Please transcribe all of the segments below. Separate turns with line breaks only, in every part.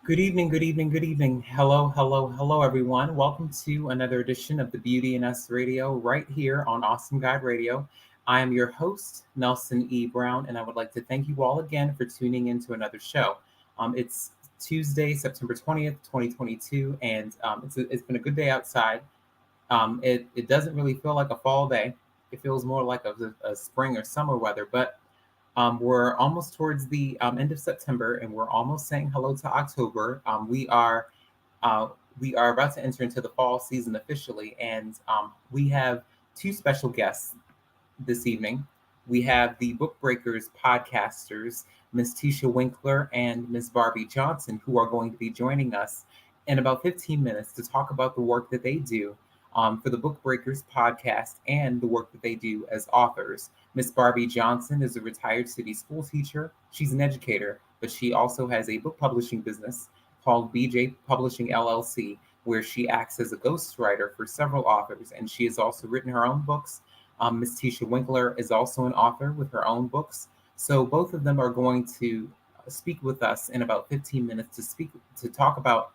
Good evening, good evening, good evening. Hello, hello, hello, everyone. Welcome to another edition of the Beauty in Us Radio right here on Awesome Guide Radio. I am your host, Nelson E. Brown, and I would like to thank you all again for tuning in to another show. It's Tuesday, September 20th, 2022, and it's been a good day outside. It doesn't really feel like a fall day. It feels more like a spring or summer weather, but we're almost towards the end of September, and we're almost saying hello to October. Uh, we are about to enter into the fall season officially, and we have two special guests this evening. We have the Bookbreakers podcasters, Miss Tisha Winkler and Miss Barbie Johnson, who are going to be joining us in about 15 minutes to talk about the work that they do for the Bookbreakers podcast and the work that they do as authors. Miss Barbie Johnson is a retired city school teacher. She's an educator, but she also has a book publishing business called BJ Publishing LLC, where she acts as a ghostwriter for several authors, and she has also written her own books. Ms. Tisha Winkler is also an author with her own books. So both of them are going to speak with us in about 15 minutes to talk about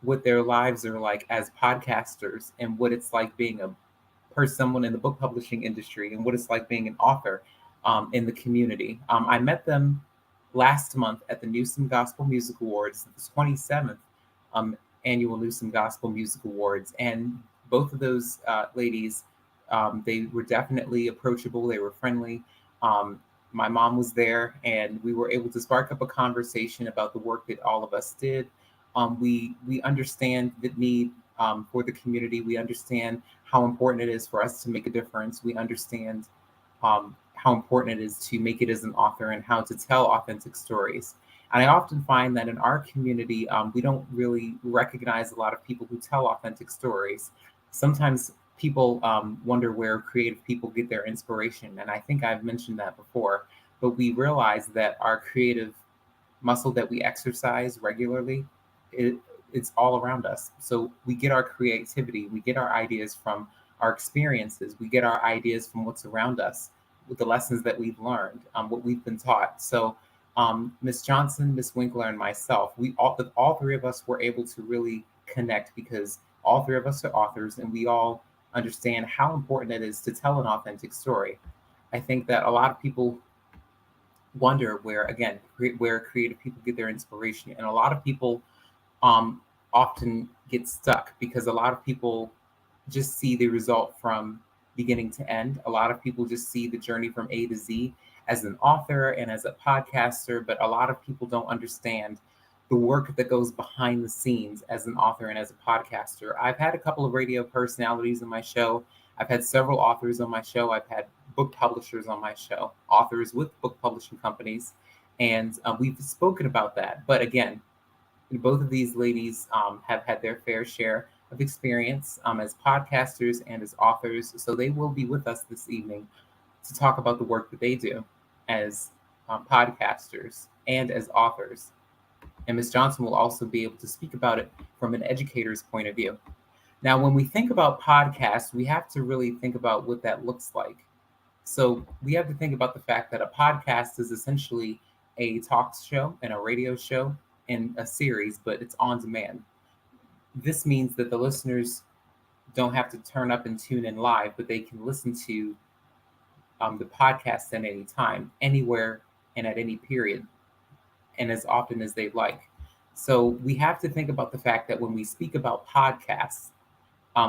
what their lives are like as podcasters and what it's like being someone in the book publishing industry and what it's like being an author in the community. I met them last month at the Newsom Gospel Music Awards, the 27th um, annual Newsom Gospel Music Awards, and both of those ladies, they were definitely approachable. They were friendly. My mom was there, and we were able to spark up a conversation about the work that all of us did. We understand the need for the community. We understand how important it is for us to make a difference. We understand how important it is to make it as an author and how to tell authentic stories. And I often find that in our community, we don't really recognize a lot of people who tell authentic stories. Sometimes people wonder where creative people get their inspiration. And I think I've mentioned that before, but we realize that our creative muscle that we exercise regularly, it, it's all around us. So we get our creativity, we get our ideas from our experiences, we get our ideas from what's around us, with the lessons that we've learned, what we've been taught. So Miss Johnson, Miss Winkler, and myself, all three of us were able to really connect because all three of us are authors, and we all understand how important it is to tell an authentic story. I think that a lot of people wonder where, again, where creative people get their inspiration, and a lot of people um, often get stuck because a lot of people just see the result from beginning to end. A lot of people just see the journey from A to Z as an author and as a podcaster, but a lot of people don't understand the work that goes behind the scenes as an author and as a podcaster. I've had a couple of radio personalities on my show. I've had several authors on my show. I've had book publishers on my show, authors with book publishing companies, and we've spoken about that. But again, both of these ladies have had their fair share of experience as podcasters and as authors. So they will be with us this evening to talk about the work that they do as podcasters and as authors. And Ms. Johnson will also be able to speak about it from an educator's point of view. Now, when we think about podcasts, we have to really think about what that looks like. So we have to think about the fact that a podcast is essentially a talk show and a radio show in a series, but it's on demand. This means that the listeners don't have to turn up and tune in live, but they can listen to the podcast at any time, anywhere, and at any period, and as often as they like. So we have to think about the fact that when we speak about podcasts,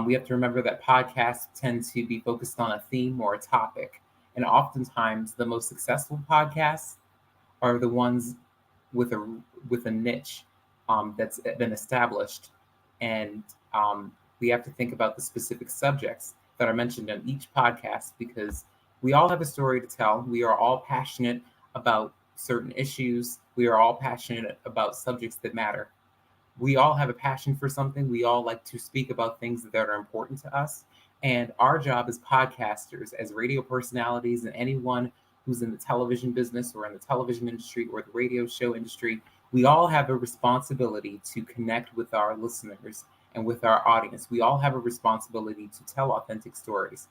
we have to remember that podcasts tend to be focused on a theme or a topic. And oftentimes, the most successful podcasts are the ones with a niche that's been established, and we have to think about the specific subjects that are mentioned in each podcast because we all have a story to tell. We are all passionate about certain issues. We are all passionate about subjects that matter. We all have a passion for something. We all like to speak about things that are important to us. And our job as podcasters, as radio personalities, and anyone who's in the television business or in the television industry or the radio show industry, we all have a responsibility to connect with our listeners and with our audience. We all have a responsibility to tell authentic stories.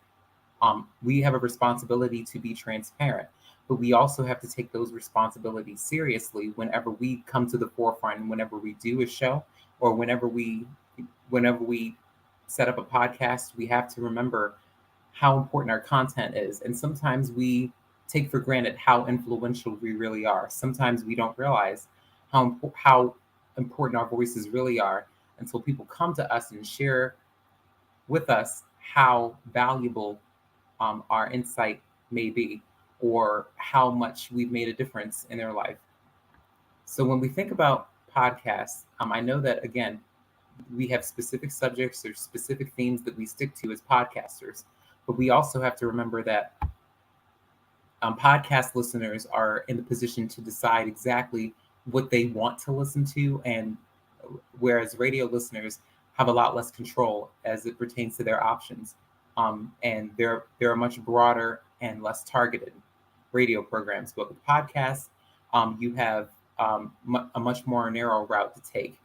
We have a responsibility to be transparent, but we also have to take those responsibilities seriously whenever we come to the forefront, and whenever we do a show, or whenever we set up a podcast. We have to remember how important our content is. And sometimes we take for granted how influential we really are. Sometimes we don't realize how important our voices really are until people come to us and share with us how valuable our insight may be, or how much we've made a difference in their life. So when we think about podcasts, I know that again, we have specific subjects or specific themes that we stick to as podcasters, but we also have to remember that podcast listeners are in the position to decide exactly what they want to listen to, and whereas radio listeners have a lot less control as it pertains to their options, and they're much broader and less targeted radio programs. But with podcasts, you have a much more narrow route to take,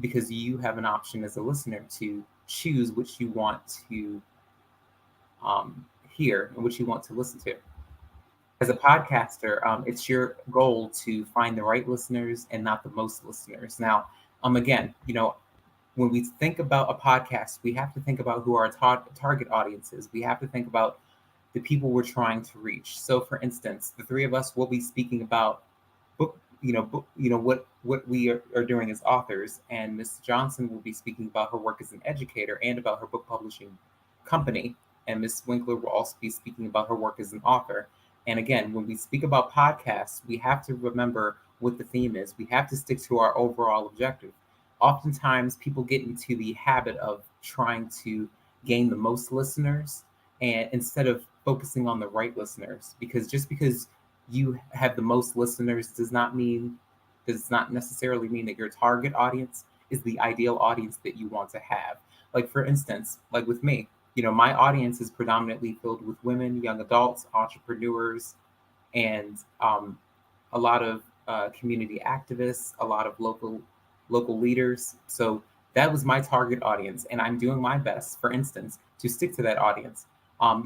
because you have an option as a listener to choose which you want to hear and which you want to listen to. As a podcaster, it's your goal to find the right listeners and not the most listeners. Now, again, when we think about a podcast, we have to think about who our target audience is. We have to think about the people we're trying to reach. So, for instance, the three of us will be speaking about what we are doing as authors, and Miss Johnson will be speaking about her work as an educator and about her book publishing company, and Miss Winkler will also be speaking about her work as an author. And again, when we speak about podcasts, we have to remember what the theme is. We have to stick to our overall objective. Oftentimes, people get into the habit of trying to gain the most listeners, and instead of focusing on the right listeners, because just because you have the most listeners does not necessarily mean that your target audience is the ideal audience that you want to have. Like, for instance, like with me, my audience is predominantly filled with women, young adults, entrepreneurs, and a lot of community activists, a lot of local leaders. So that was my target audience, and I'm doing my best, for instance, to stick to that audience.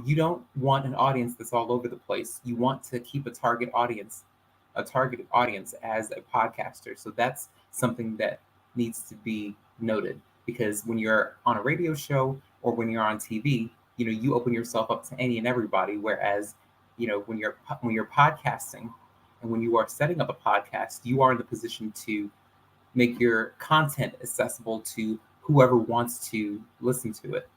You don't want an audience that's all over the place. You want to keep a targeted audience as a podcaster. So that's something that needs to be noted, because when you're on a radio show or when you're on TV, you open yourself up to any and everybody. Whereas, when you're podcasting and when you are setting up a podcast, you are in the position to make your content accessible to whoever wants to listen to it.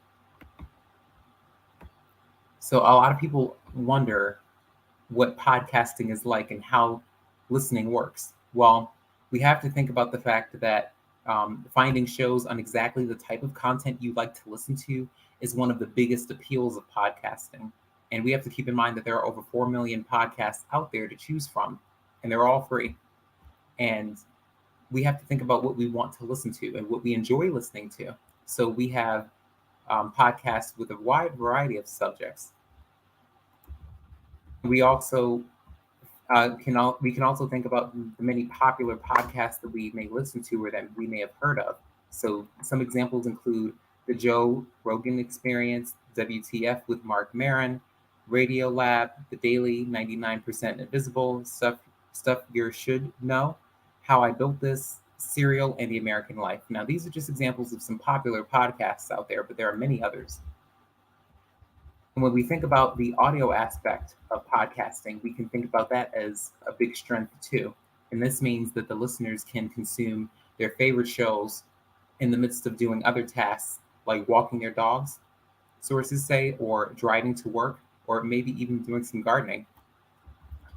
So a lot of people wonder what podcasting is like and how listening works. Well, we have to think about the fact that finding shows on exactly the type of content you like to listen to is one of the biggest appeals of podcasting. And we have to keep in mind that there are over 4 million podcasts out there to choose from, and they're all free. And we have to think about what we want to listen to and what we enjoy listening to. So we have podcasts with a wide variety of subjects. We also we can also think about the many popular podcasts that we may listen to or that we may have heard of. So some examples include the Joe Rogan Experience, WTF with Mark Maron, Radio Lab, The Daily, 99% Invisible, Stuff You Should Know, How I Built This, Serial, and The American Life. Now, these are just examples of some popular podcasts out there, but there are many others. And when we think about the audio aspect of podcasting, we can think about that as a big strength too. And this means that the listeners can consume their favorite shows in the midst of doing other tasks like walking their dogs, sources say, or driving to work, or maybe even doing some gardening.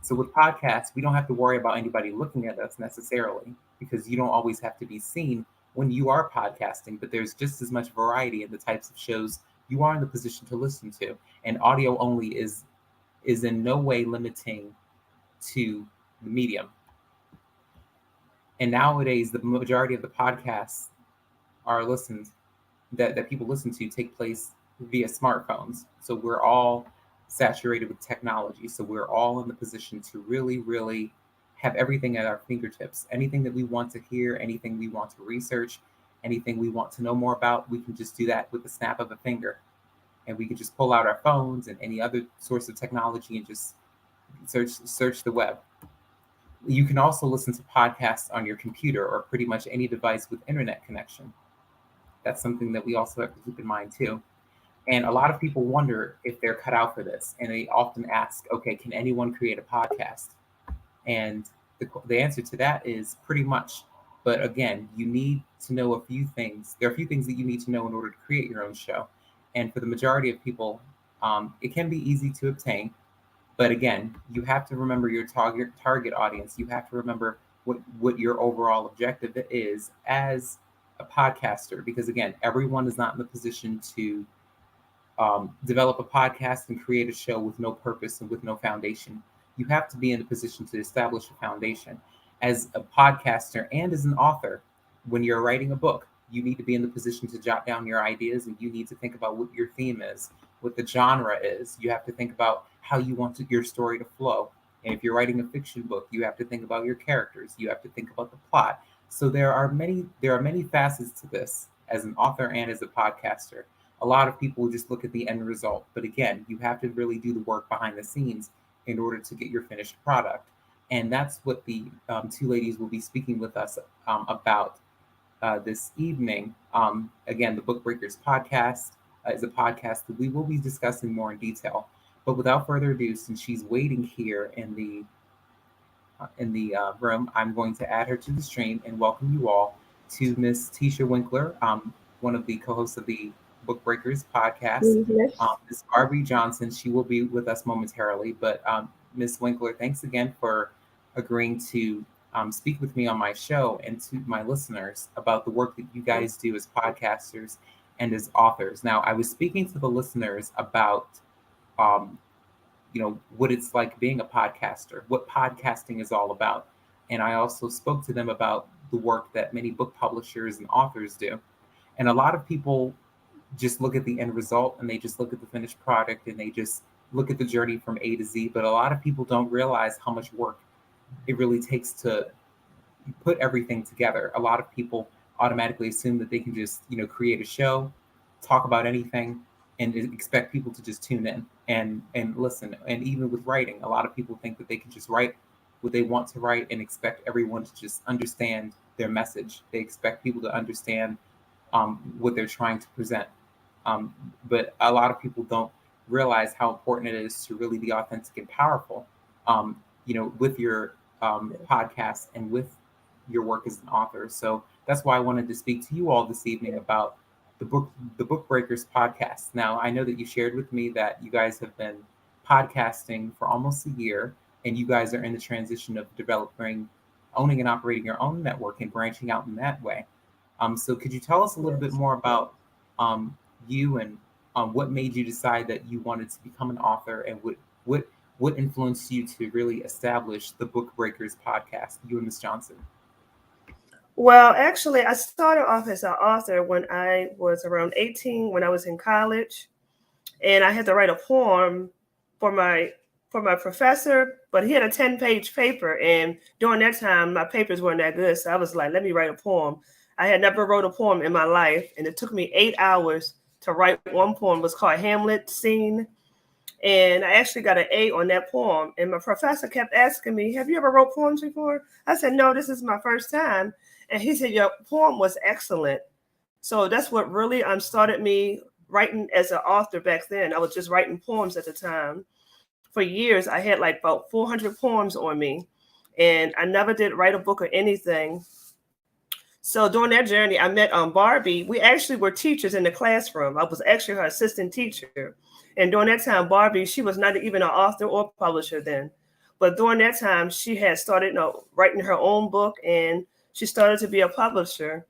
So with podcasts, we don't have to worry about anybody looking at us necessarily, because you don't always have to be seen when you are podcasting, but there's just as much variety in the types of shows you are in the position to listen to. And audio only is in no way limiting to the medium. And nowadays, the majority of the podcasts are listened that people listen to take place via smartphones. So we're all saturated with technology. So we're all in the position to really, really have everything at our fingertips. Anything that we want to hear, anything we want to research, anything we want to know more about, we can just do that with the snap of a finger. and we could just pull out our phones and any other source of technology and just search the web. You can also listen to podcasts on your computer or pretty much any device with internet connection. That's something that we also have to keep in mind too. And a lot of people wonder if they're cut out for this, and they often ask, okay, can anyone create a podcast? And the answer to that is pretty much. But again, you need to know a few things. There are a few things that you need to know in order to create your own show. And for the majority of people, it can be easy to obtain. But again, you have to remember your target audience. You have to remember what your overall objective is as a podcaster, because again, everyone is not in the position to develop a podcast and create a show with no purpose and with no foundation. You have to be in a position to establish a foundation. As a podcaster and as an author, when you're writing a book, you need to be in the position to jot down your ideas, and you need to think about what your theme is, what the genre is. You have to think about how you want your story to flow. And if you're writing a fiction book, you have to think about your characters. You have to think about the plot. So there are many facets to this as an author and as a podcaster. A lot of people just look at the end result, but again, you have to really do the work behind the scenes in order to get your finished product. And that's what the two ladies will be speaking with us about this evening. Again, the Bookbreakers podcast is a podcast that we will be discussing more in detail. But without further ado, since she's waiting here in the room, I'm going to add her to the stream and welcome you all to Miss Tisha Winkler, one of the co-hosts of the Bookbreakers podcast.
Yes.
Miss Barbie Johnson, she will be with us momentarily. But Miss Winkler, thanks again for agreeing to speak with me on my show and to my listeners about the work that you guys do as podcasters and as authors. Now, I was speaking to the listeners about what it's like being a podcaster, what podcasting is all about. And I also spoke to them about the work that many book publishers and authors do. And a lot of people just look at the end result and they just look at the finished product and they just look at the journey from A to Z. But a lot of people don't realize how much work it really takes to put everything together. A lot of people automatically assume that they can just, create a show, talk about anything, and expect people to just tune in and listen. And even with writing, a lot of people think that they can just write what they want to write and expect everyone to just understand their message. They expect people to understand what they're trying to present. But a lot of people don't realize how important it is to really be authentic and powerful, with your podcast and with your work as an author. So that's why I wanted to speak to you all this evening about the Bookbreakers podcast. Now, I know that you shared with me that you guys have been podcasting for almost a year, and you guys are in the transition of developing, owning, and operating your own network and branching out in that way. So could you tell us a little bit more about you and what made you decide that you wanted to become an author, and what influenced you to really establish the Bookbreakers podcast, you and Miss Johnson?
Well, actually, I started off as an author when I was around 18, when I was in college, and I had to write a poem for my professor, but he had a 10-page paper, and during that time, my papers weren't that good, so I was like, let me write a poem. I had never wrote a poem in my life, and it took me 8 hours to write one poem. It was called Hamlet Scene, and I actually got an A on that poem, and my professor kept asking me, have you ever wrote poems before? I said, no, this is my first time. And he said, your poem was excellent. So that's what really started me writing as an author back then. I was just writing poems at the time. For years, I had like about 400 poems on me, and I never did write a book or anything. So during that journey, I met Barbie. We actually were teachers in the classroom. I was actually her assistant teacher. And during that time, Barbie, she was not even an author or publisher then. But during that time, she had started writing her own book, and she started to be a publisher.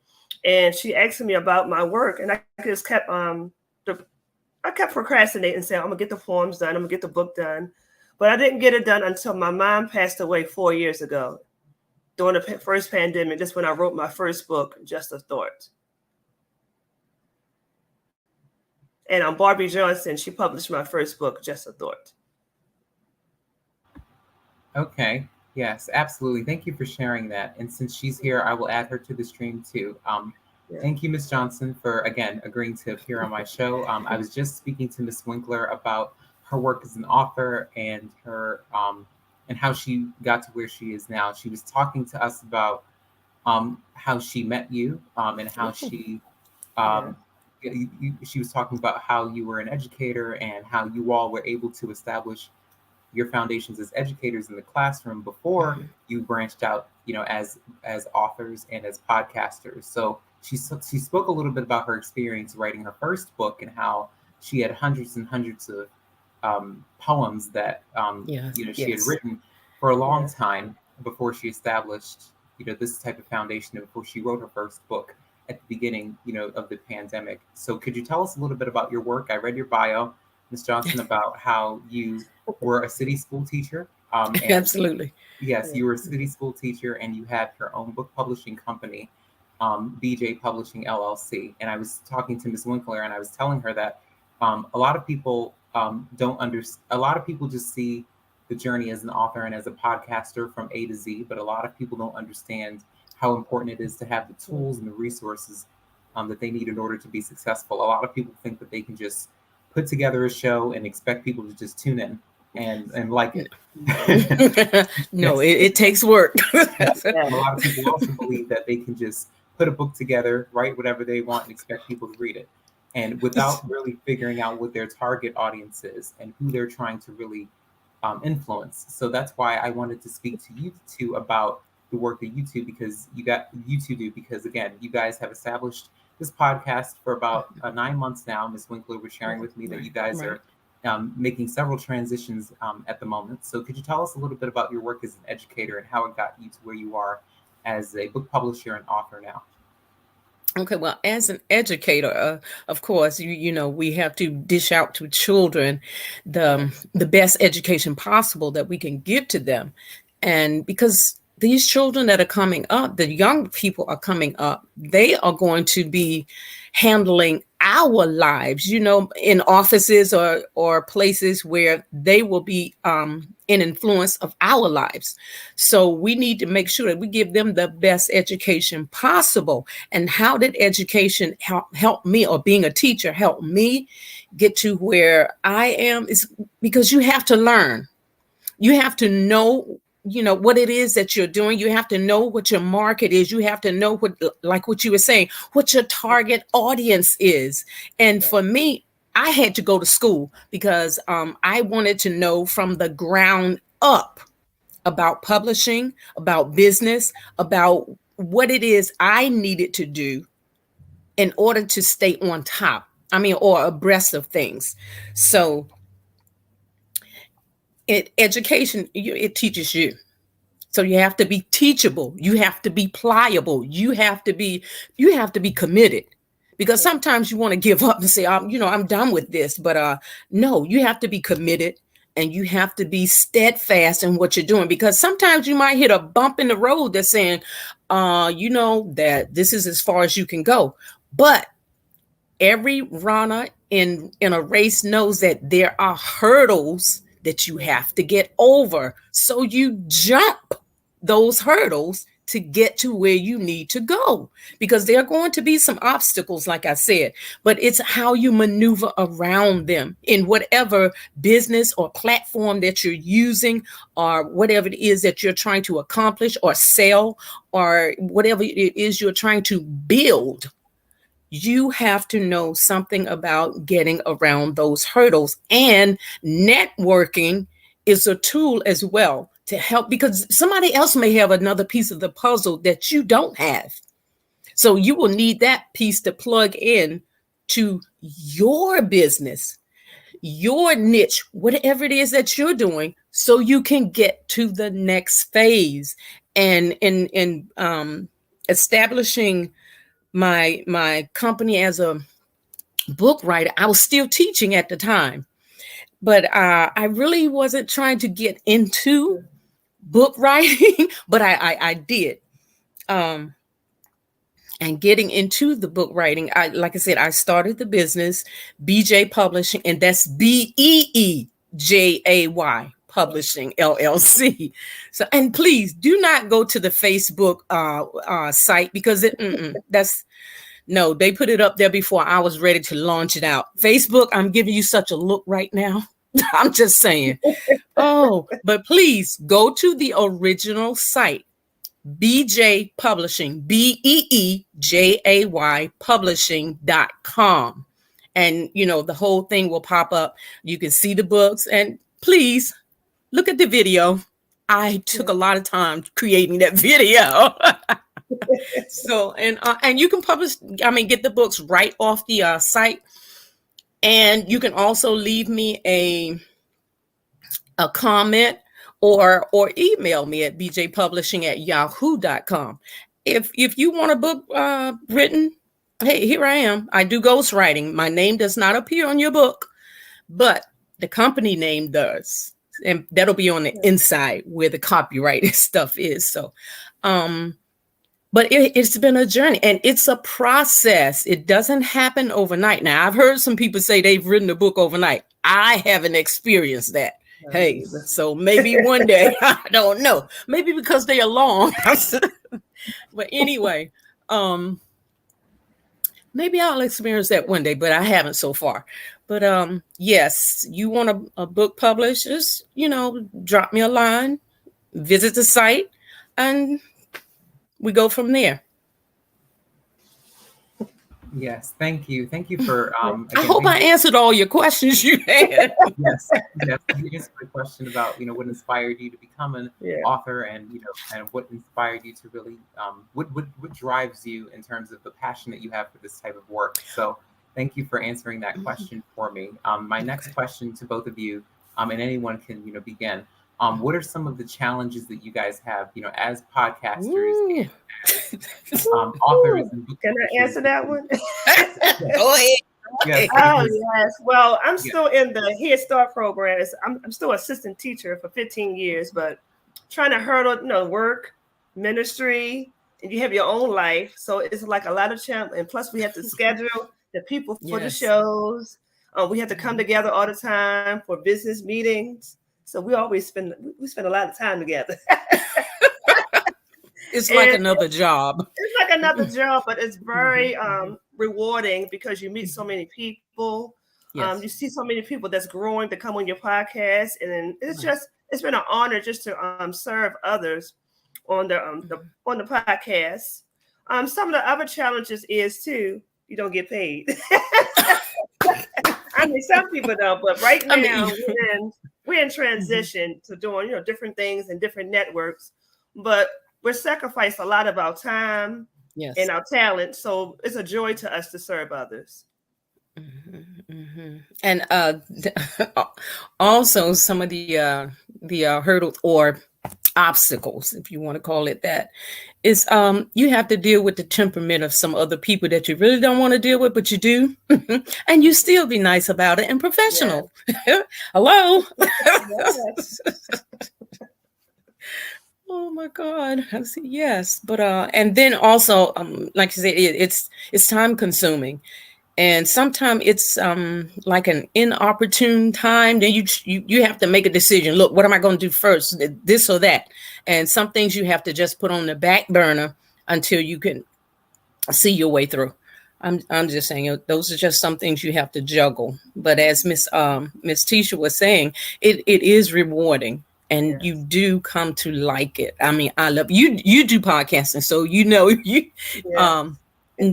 And she asked me about my work, and I just kept procrastinating, saying, I'm gonna get the poems done, I'm gonna get the book done. But I didn't get it done until my mom passed away 4 years ago. During the first pandemic, that's when I wrote my first book, Just a Thought. And Barbie Johnson, she published my first book, Just a Thought.
Okay. Yes, absolutely. Thank you for sharing that. And since she's here, I will add her to the stream too.
Yeah.
Thank you, Ms. Johnson, for again agreeing to appear on my show. I was just speaking to Ms. Winkler about her work as an author and her and how she got to where she is now. She was talking to us about how she met you and how
Oh,
she
yeah.
um, she was talking about how you were an educator and how you all were able to establish your foundations as educators in the classroom before
Mhm.
you branched out, as authors and as podcasters. So she spoke a little bit about her experience writing her first book and how she had hundreds and hundreds of poems that
Yes,
she had
yes.
written for a long
Yeah.
time before she established this type of foundation and before she wrote her first book at the beginning of the pandemic. So could you tell us a little bit about your work? I read your bio, Ms. Johnson, about how you were a city school teacher. And
Absolutely.
yes,
Yeah.
you were a city school teacher and you had your own book publishing company, BJ Publishing LLC. And I was talking to Ms. Winkler and I was telling her that a lot of people don't understand, a lot of people just see the journey as an author and as a podcaster from A to Z, but a lot of people don't understand how important it is to have the
Mm.
tools and the resources that they need in order to be successful. A lot of people think that they can just put together a show and expect people to just tune in and like it.
No,
Yes,
it takes work.
yes.
Yeah.
And a lot of people also believe that they can just put a book together, write whatever they want, and expect people to read it. And without really figuring out what their target audience is and who they're trying to really influence. So that's why I wanted to speak to you two about the work that you two do, because again, you guys have established this podcast for about 9 months now. Ms. Winkler was sharing with me that you
Right,
guys
right.
are making several transitions at the moment. So could you tell us a little bit about your work as an educator and how it got you to where you are as a book publisher and author now?
Okay, well, as an educator, of course, we have to dish out to children the best education possible that we can give to them, and because these children that are coming up, the young people are coming up, they are going to be handling our lives, in offices or places where they will be an influence of our lives. So we need to make sure that we give them the best education possible. And how did education help me, or being a teacher help me get to where I am? Is because you have to learn. You have to know, what it is that you're doing. You have to know what your market is. You have to know what, like what you were saying, what your target audience is. And for me, I had to go to school because I wanted to know from the ground up about publishing, about business, about what it is I needed to do in order to stay on top. I mean, or abreast of things. So, education, it teaches you. So you have to be teachable. You have to be pliable. You have to be committed. Because
Yeah.
sometimes you want to give up and say, I'm done with this. But no, you have to be committed and you have to be steadfast in what you're doing. Because sometimes you might hit a bump in the road that's saying, that this is as far as you can go. But every runner in a race knows that there are hurdles that you
Yeah.
have to get over. So you jump those hurdles to get to where you need to go, because there are going to be some obstacles, like I said, but it's how you maneuver around them in whatever business or platform that you're using, or whatever it is that you're trying to accomplish or sell, or whatever it is you're trying to build. You have to know something about getting around those hurdles. And networking is a tool as well to help, because somebody else may have another piece of the puzzle that you don't have. So you will need that piece to plug in to your business, your niche, whatever it is that you're doing, so you can get to the next phase. And in establishing my company as a book writer, I was still teaching at the time, but I really wasn't trying to get into book writing, but I did. Um, and getting into the book writing, like I said, I started the business, BJ Publishing, and that's BEEJAY Publishing LLC. So, and please do not go to the Facebook site, because No, they put it up there before I was ready to launch it out. Facebook, I'm giving you such a look right now. I'm just saying. Oh, but please go to the original site, BJ Publishing, BEEJAY publishing.com. And, the whole thing will pop up. You can see the books, and please look at the video. I took a lot of time creating that video. So, and you can get the books right off the site. And you can also leave me a comment or email me at bjpublishing@yahoo.com. If you want a book written, hey, here I am. I do ghostwriting. My name does not appear on your book, but the company name does. And that'll be on the inside where the copyrighted stuff is. So, but it's been a journey, and it's a process. It doesn't happen overnight. Now, I've heard some people say they've written a book overnight. I haven't experienced that. Nice. Hey, so maybe one day, I don't know. Maybe because they are long. But anyway, maybe I'll experience that one day, but I haven't so far. But yes, you want a book published, just, drop me a line, visit the site, and we go from there.
Yes, thank you. Thank you for.
Again, I hope I answered all your questions you had.
Yes. You answered the question about what inspired you to become an author, and and what inspired you to really what drives you in terms of the passion that you have for this type of work. So thank you for answering that question for me. My next question to both of you, and anyone can begin. What are some of the challenges that you guys have, as podcasters, authors? And book
Can I answer that one?
Go ahead.
Yes. Oh, yes. Well, I'm still in the Head Start program. I'm still assistant teacher for 15 years, but trying to hurdle, work, ministry, and you have your own life. So it's like a lot of challenge. And plus, we have to schedule the people for the shows. We have to come together all the time for business meetings. So we spend a lot of time together.
It's like another job.
It's like another job, but it's very rewarding because you meet so many people. Yes. You see so many people that's growing to come on your podcast, and it's been an honor just to serve others on the podcast. Some of the other challenges is too, you don't get paid. I mean, some people don't, but right now we're in transition to doing, different things and different networks, but we're sacrificing a lot of our time and our talent. So it's a joy to us to serve others.
And also some of the hurdles or obstacles, if you want to call it that, is you have to deal with the temperament of some other people that you really don't want to deal with, but you do, and you still be nice about it and professional. Yes. Hello. Yes. Oh my God. I see. Yes, but and then also, like you said, it's time consuming. And sometimes it's like an inopportune time. Then you have to make a decision. Look, what am I going to do first? This or that? And some things you have to just put on the back burner until you can see your way through. I'm just saying those are just some things you have to juggle. But as Miss Tisha was saying, it is rewarding, and you do come to like it. I mean, I love you. You do podcasting, so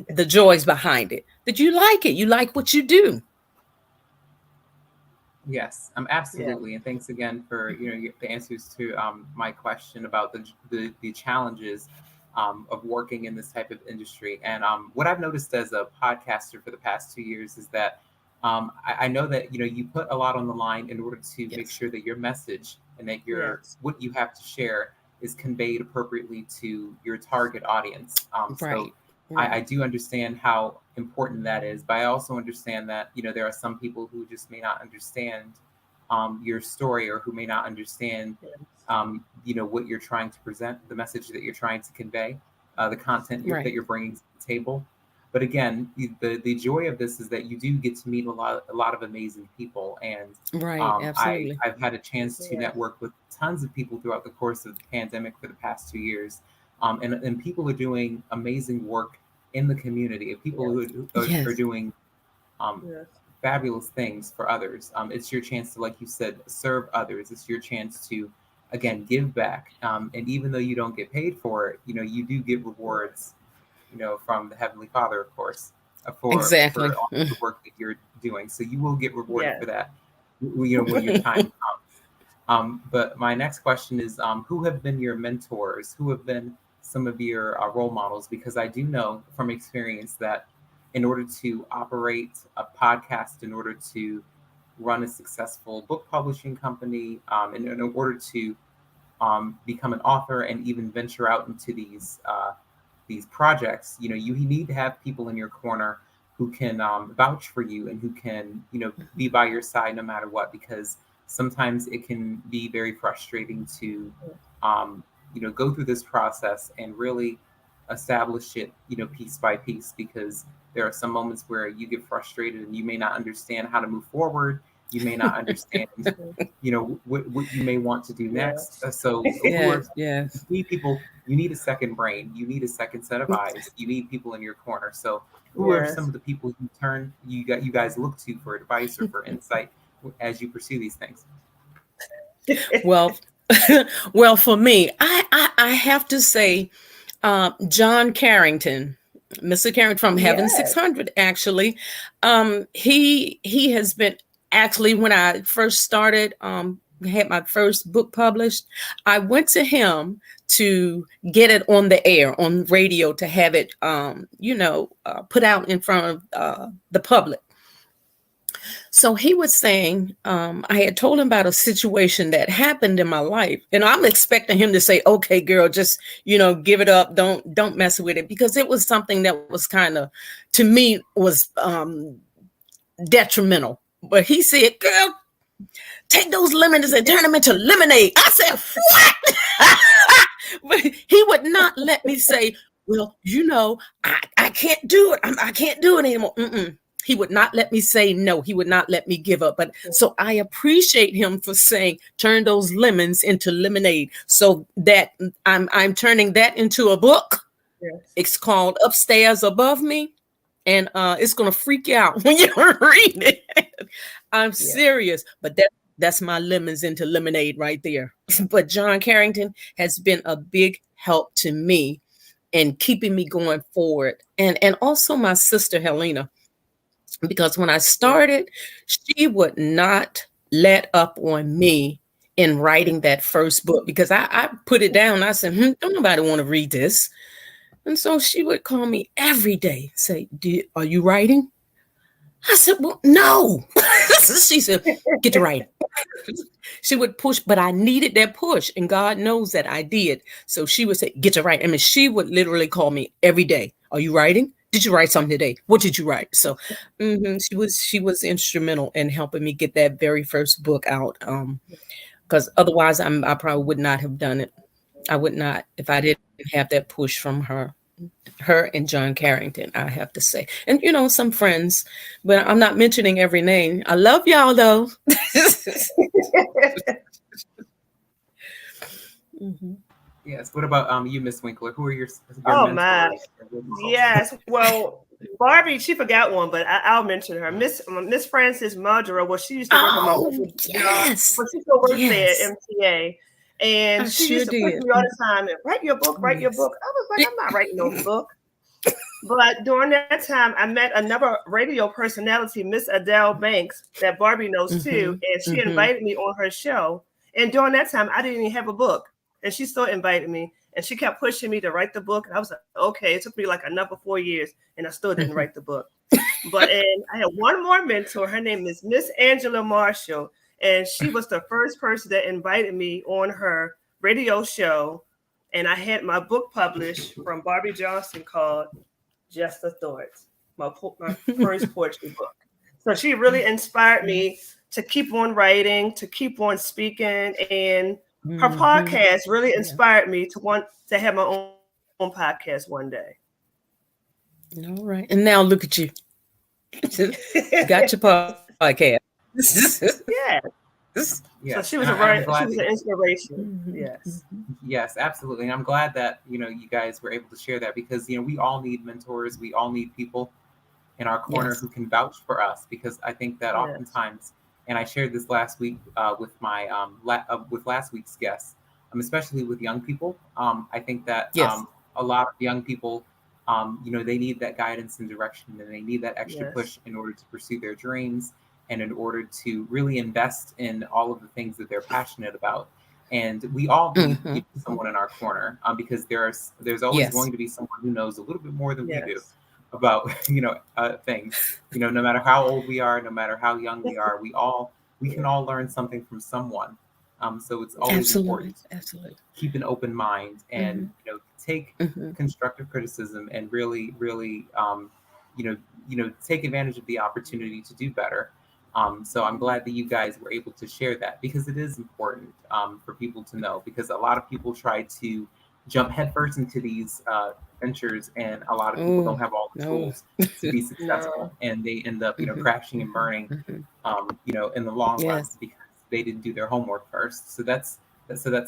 the joys behind it. That you like it. You like what you do.
Yes, absolutely. And thanks again for the answers to my question about the challenges of working in this type of industry. And what I've noticed as a podcaster for the past 2 years is that I know that you put a lot on the line in order to make sure that your message and that what you have to share is conveyed appropriately to your target audience. So I do understand how important that is, but I also understand that there are some people who just may not understand your story, or who may not understand what you're trying to present, the message that you're trying to convey, the content that you're bringing to the table. But again, the joy of this is that you do get to meet a lot of amazing people, and
absolutely.
I've had a chance to network with tons of people throughout the course of the pandemic for the past 2 years. And people are doing amazing work in the community, of people who are
Yes.
doing
Yes.
fabulous things for others. It's your chance to, like you said, serve others. It's your chance to, again, give back. And even though you don't get paid for it, you do get rewards, from the Heavenly Father, of course,
Exactly.
for all the work that you're doing. So you will get rewarded
Yes.
for that, when your time comes. But my next question is, who have been your mentors? Who have been some of your role models? Because I do know from experience that in order to operate a podcast, in order to run a successful book publishing company, and in order to become an author and even venture out into these projects, you need to have people in your corner who can vouch for you and who can, be by your side no matter what, because sometimes it can be very frustrating to, go through this process and really establish it, piece by piece, because there are some moments where you get frustrated and you may not understand how to move forward. You may not understand, what you may want to do next.
Yes.
So who are
Yes. Yes.
you need people? You need a second brain. You need a second set of eyes. You need people in your corner. So, who are some
Yes.
of the people you guys look to for advice or for insight as you pursue these things?
Well, well, for me, I have to say, John Carrington, Mr. Carrington from Heaven
Yes.
600. Actually, he has been, actually, when I first started, had my first book published, I went to him to get it on the air, on radio, to have it, put out in front of the public. So he was saying, I had told him about a situation that happened in my life, and I'm expecting him to say, "Okay, girl, just give it up. Don't mess with it," because it was something that was kind of, to me, was detrimental. But he said, "Girl, take those lemons and turn them into lemonade." I said, "What?" But he would not let me say, "Well, I can't do it. I can't do it anymore." Mm-mm. He would not let me say no. He would not let me give up. But so I appreciate him for saying, turn those lemons into lemonade. So that I'm turning that into a book.
Yes.
It's called Upstairs Above Me. And it's gonna freak you out when you read it. I'm serious. But that's my lemons into lemonade right there. But John Carrington has been a big help to me in keeping me going forward. And also my sister Helena, because when I started, she would not let up on me in writing that first book, because I put it down. I said, don't nobody want to read this. And so she would call me every day, say, are you writing? I said, well, no. She said, get to writing. She would push, but I needed that push, and God knows that I did. So she would say, get to writing. I mean, she would literally call me every day. Are you writing? Did you write something today? What did you write? So she was instrumental in helping me get that very first book out. Because otherwise I probably would not have done it. I would not, if I didn't have that push from her and John Carrington, I have to say. And some friends, but I'm not mentioning every name. I love y'all though.
Yes. What about you, Miss Winkler? Who are your
Oh
mentors?
my. Yes. Well, Barbie, she forgot one, but I'll mention her. Miss Frances Mudra. Well, she used to work on my
yes.
but she still works there
Yes.
at MTA. And she used to push me all the time and write your book, write your book. I was like, I'm not writing no book. But during that time, I met another radio personality, Miss Adele Banks, that Barbie knows too. And she invited me on her show. And during that time, I didn't even have a book. And she still invited me. And she kept pushing me to write the book. And I was like, okay. It took me like another 4 years. And I still didn't write the book. But and I had one more mentor. Her name is Miss Angela Marshall. And she was the first person that invited me on her radio show. And I had my book published from Barbie Johnson called Just a Thought, my first poetry book. So she really inspired me to keep on writing, to keep on speaking. And her podcast really inspired me to want to have my own podcast one day.
All right. And now look at you. Got your podcast.
Yeah. So
Yes,
she was
and I'm
she
glad
was
that
an inspiration.
Mhm,
Yes.
mhm.
yes, absolutely. And I'm glad that, you guys were able to share that because, we all need mentors. We all need people in our corner
Yes.
who can vouch for us because I think that
Yes.
oftentimes, and I shared this last week with my with last week's guest, especially with young people. I think that
Yes.
a lot of young people, they need that guidance and direction, and they need that extra
Yes.
push in order to pursue their dreams and in order to really invest in all of the things that they're passionate about. And we all need,
Hmm.
someone in our corner because there's always
Yes.
going to be someone who knows a little bit more than we do
Yes.
about things. No matter how old we are, no matter how young we are, we can
Yeah.
all learn something from someone. So it's always
Absolutely.
important to
Absolutely.
keep an open mind and
Hmm.
take
Hmm.
constructive criticism and really you know take advantage of the opportunity to do better. So I'm glad that you guys were able to share that because it is important for people to know because a lot of people try to jump headfirst into these ventures and a lot of people don't
Oh,
have all the
no.
tools to be
No.
successful and they end up
Hmm.
crashing and
Hmm.
burning
Hmm.
in the long run
Yes.
because they didn't do their homework first. So that's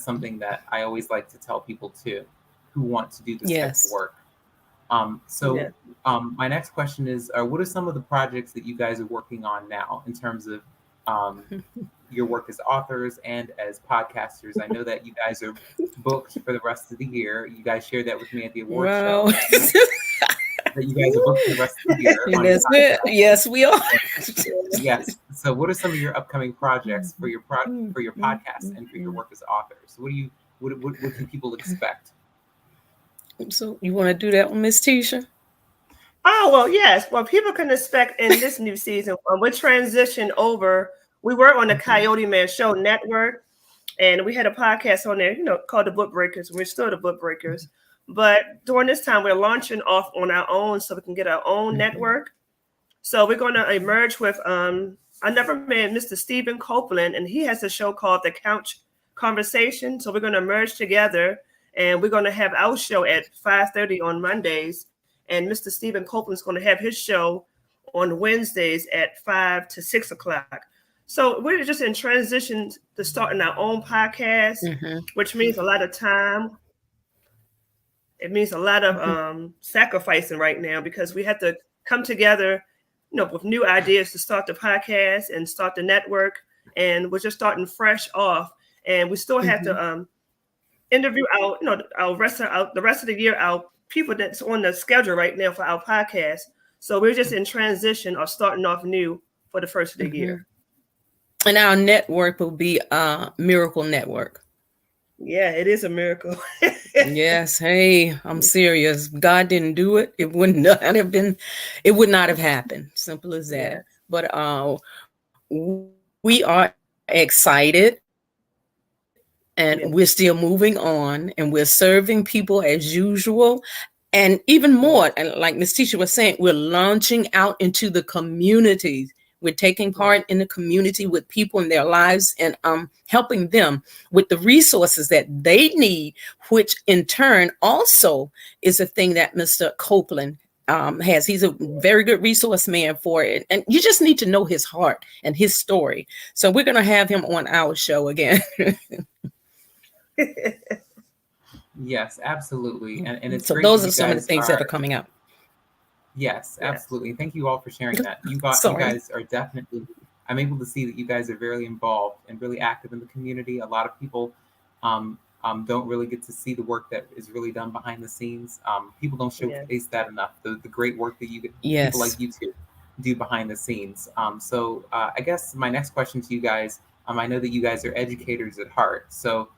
something that I always like to tell people too, who want to do this type of
Yes.
work. So
Yeah.
my next question is, what are some of the projects that you guys are working on now in terms of um, your work as authors and as podcasters? I know that you guys are booked for the rest of the year. You guys shared that with me at the award show
Wow.
that you guys are booked for the rest of the year
And
on your
that's it.
podcast.
Yes, we are.
Yes. So, what are some of your upcoming projects for your
Mhm,
for your
mhm,
podcast and for your
mhm.
work as authors? What can people expect?
So you want to do that one, Miss Tisha?
Oh, well, yes. Well, people can expect in this new season, we transitioned over. We were on the
Mhm.
Coyote Man Show Network, and we had a podcast on there, called the Bookbreakers. We're still the Bookbreakers. But during this time, we're launching off on our own so we can get our own
Mhm.
network. So we're going to emerge with, I never met Mr. Stephen Copeland, and he has a show called The Couch Conversation. So we're going to merge together, and we're going to have our show at 5:30 on Mondays, and Mr. Stephen Copeland's going to have his show on Wednesdays at 5 to 6 o'clock. So we're just in transition to starting our own podcast,
Mhm.
which means a lot of time. It means a lot of
Mhm.
sacrificing right now because we have to come together, with new ideas to start the podcast and start the network. And we're just starting fresh off, and we still have
Mhm.
to interview the rest of the year our people that's on the schedule right now for our podcast. So we're just in transition or starting off new for the first of the
Mhm.
year.
And our network will be Miracle Network.
Yeah, it is a miracle.
Yes, hey, I'm serious. God didn't do it. It would not have been, it would not have happened. Simple as that.
Yes,
But we are excited and
yes,
we're still moving on and we're serving people as usual. And even more,
yes,
and like Miss Tisha was saying, we're launching out into the communities. We're taking
yes,
part in the community with people in their lives and helping them with the resources that they need, which in turn also is a thing that Mr. Copeland has. He's a very good resource man for it. And you just need to know his heart and his story. So we're going to have him on our show again.
yes.
Yes, absolutely, and it's
So
great that
those are
you
some of the
guys
things that are
are.
coming out.
Yes,
Yes.
absolutely. Thank you all for sharing that. You
Sorry.
guys are definitely. I'm able to see that you guys are very involved and really active in the community. A lot of people don't really get to see the work that is really done behind the scenes. People don't
Yes.
showcase that enough. The great work that people
Yes.
like you two do behind the scenes. So I guess my next question to you guys. I know that you guys are educators at heart. So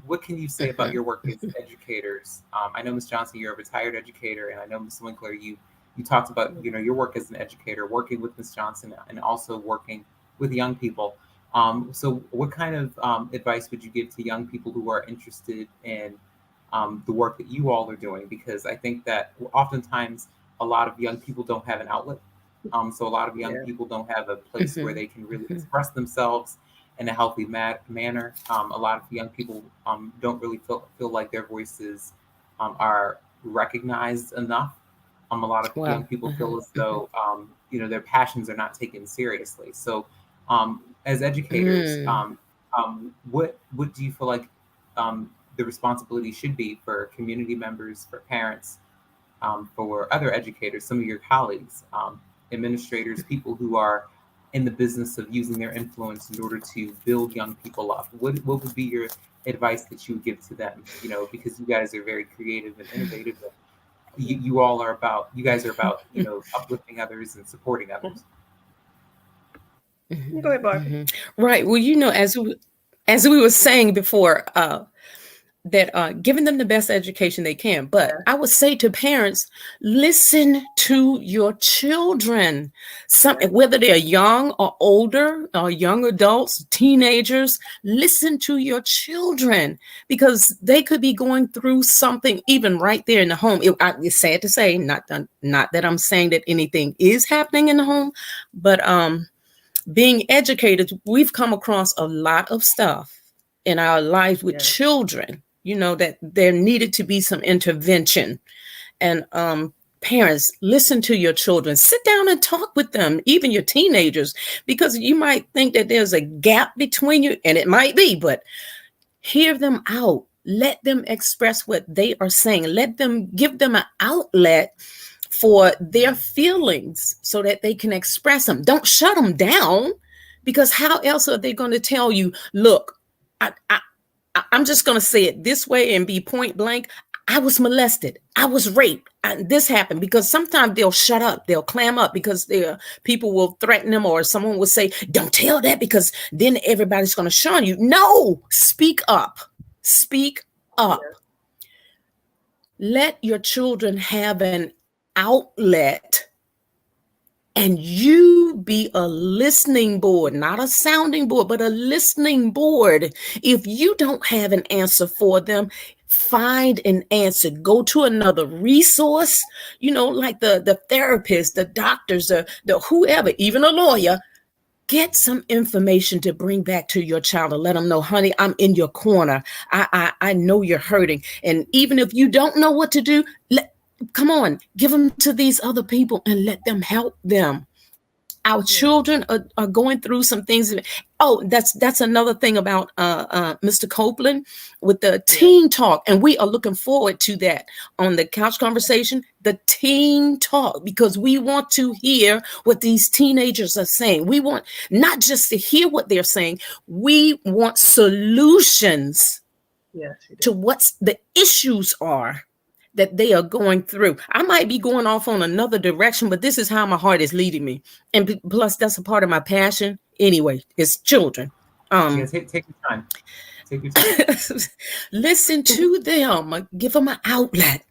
what can you say about
Mhm.
your work as educators? I know Ms. Johnson, you're a retired educator, and I know Ms. Winkler, you talked about your work as an educator, working with Ms. Johnson, and also working with young people. So, what kind of advice would you give to young people who are interested in the work that you all are doing? Because I think that oftentimes a lot of young people don't have an outlet. So a lot of young
Yeah.
people don't have a place where
Mhm.
they can really
Mhm.
express themselves in a healthy manner. A lot of young people don't really feel like their voices are recognized enough. A lot of young
Wow.
people
Mhm.
feel as
Mhm.
though their passions are not taken seriously. So, As educators,
Mm.
what do you feel like the responsibility should be for community members, for parents, for other educators, some of your colleagues, administrators, people who are in the business of using their influence in order to build young people up? What would be your advice that you would give to them? You know, because you guys are very creative and innovative. And you guys are about, uplifting others and supporting others.
Go ahead, Barbara.
Right. Well, as we were saying before, that giving them the best education they can. But
Yeah.
I would say to parents, listen to your children. Whether they're young or older, or young adults, teenagers, listen to your children, because they could be going through something even right there in the home. It's sad to say, not that I'm saying that anything is happening in the home, but being educated, we've come across a lot of stuff in our lives with children, that there needed to be some intervention. And parents, listen to your children, sit down and talk with them, even your teenagers, because you might think that there's a gap between you, and it might be, but hear them out. Let them express what they are saying. Give them an outlet for their feelings so that they can express them. Don't shut them down, because how else are they going to tell you, look, I'm just going to say it this way and be point blank. I was molested. I was raped. This happened. Because sometimes they'll shut up. They'll clam up because people will threaten them, or someone will say, don't tell that, because then everybody's going to shun you. No, speak up. Speak up. Let your children have an outlet, and you be a listening board, not a sounding board, but a listening board. If you don't have an answer for them, find an answer. Go to another resource, like the therapist, the doctors, the whoever, even a lawyer. Get some information to bring back to your child and let them know, honey, I'm in your corner. I know you're hurting. And even if you don't know what to do, come on, give them to these other people and let them help them. Our children are going through some things. Oh, that's another thing about Mr. Copeland with the teen talk. And we are looking forward to that on the couch conversation, the teen talk, because we want to hear what these teenagers are saying. We want not just to hear what they're saying, we want solutions to what the issues are that they are going through. I might be going off on another direction, but this is how my heart is leading me. And plus, that's a part of my passion. Anyway, it's children.
Take your time. Take your time.
Listen to them. Give them an outlet.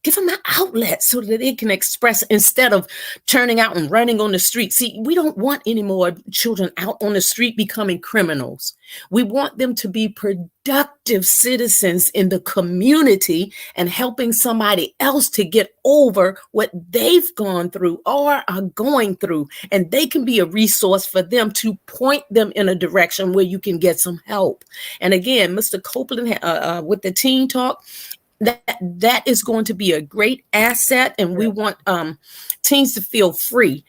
Give them an outlet so that they can express, instead of turning out and running on the street. See, we don't want any more children out on the street becoming criminals. We want them to be productive citizens in the community and helping somebody else to get over what they've gone through or are going through. And they can be a resource for them to point them in a direction where you can get some help. And again, Mr. Copeland, with the teen talk, that is going to be a great asset. And we want teens to feel free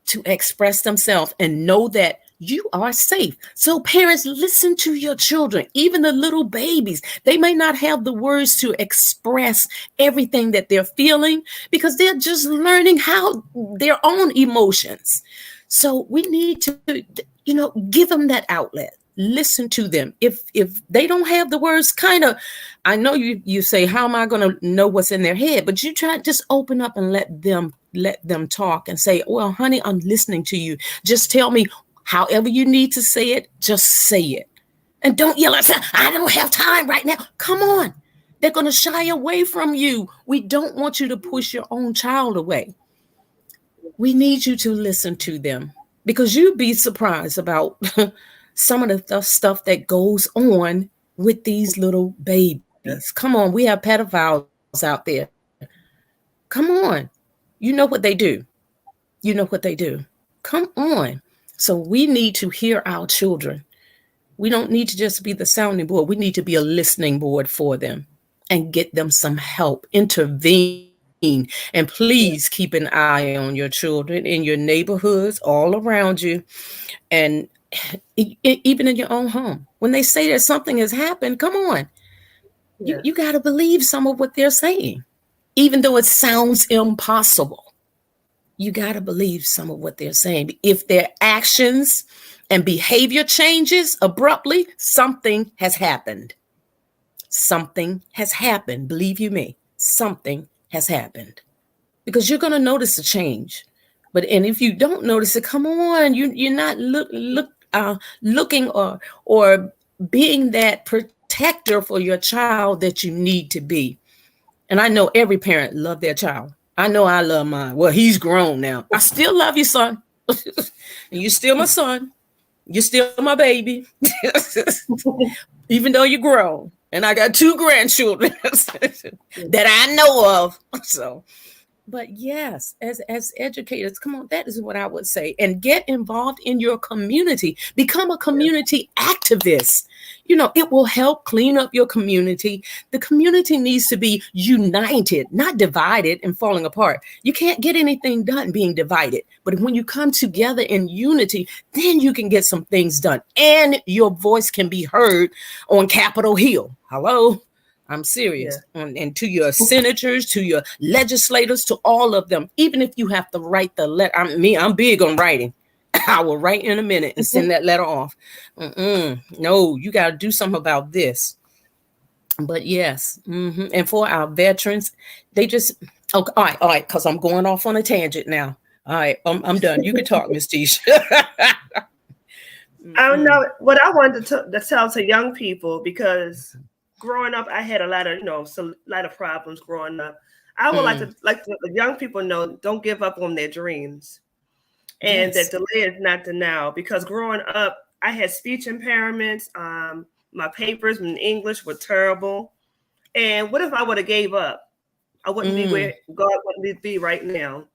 to express themselves and know that you are safe. So parents, listen to your children, even the little babies. They may not have the words to express everything that they're feeling because they're just learning how their own emotions. So we need to, give them that outlet. Listen to them. If they don't have the words, I know you say, how am I going to know what's in their head? But you try, just open up and let them talk and say, well, honey, I'm listening to you. Just tell me however you need to say it, just say it. And don't yell and say, I don't have time right now. Come on. They're going to shy away from you. We don't want you to push your own child away. We need you to listen to them, because you'd be surprised about some of the stuff that goes on with these little babies. Come on, we have pedophiles out there. Come on. You know what they do. Come on. So we need to hear our children. We don't need to just be the sounding board. We need to be a listening board for them and get them some help. Intervene And please keep an eye on your children in your neighborhoods, all around you, and even in your own home. When they say that something has happened, come on, you
Yes.
got to believe some of what they're saying, even though it sounds impossible. You got to believe some of what they're saying. If their actions and behavior changes abruptly, something has happened. Something has happened. Believe you me, something has happened, because you're going to notice a change. And if you don't notice it, come on, you're not looking or being that protector for your child that you need to be. And I know every parent love their child. I know I love mine. Well, he's grown now. I still love you, son. And you're still my son. You're still my baby. Even though you're grown. And I got 2 grandchildren that I know of. So, but yes, as educators, come on, that is what I would say. And get involved in your community. Become a community activist. It will help clean up your community. The community needs to be united, not divided and falling apart. You can't get anything done being divided. But when you come together in unity, then you can get some things done. And your voice can be heard on Capitol Hill. Hello? I'm serious.
Yeah.
And to your senators, to your legislators, to all of them, even if you have to write the letter. I'm big on writing. I will write in a minute and send that letter off. No, you got to do something about this. But yes. And for our veterans, they just, okay, all right, because I'm going off on a tangent now. All right, I'm done. You can talk, Miss Tisha.
I don't know what I wanted to tell to young people, because growing up, I had a lot of, a lot of problems growing up. I would like the young people know, don't give up on their dreams, and that delay is not denial. Because growing up, I had speech impairments. My papers in English were terrible. And what if I would have gave up? I wouldn't be where God wanted me to be right now.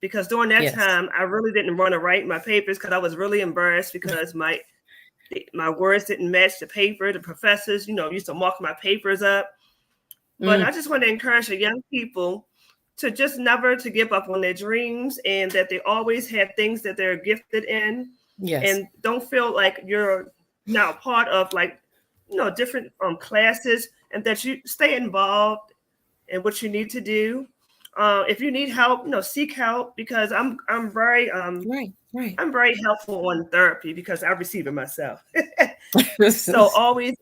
Because during that time, I really didn't want to write my papers, because I was really embarrassed, because my words didn't match the paper. The professors, used to mark my papers up. But I just want to encourage the young people to just never to give up on their dreams, and that they always have things that they're gifted in.
Yes.
And don't feel like you're now part of different classes, and that you stay involved in what you need to do. If you need help, seek help, because I'm very
right.
I'm very helpful on therapy, because I receive it myself. So always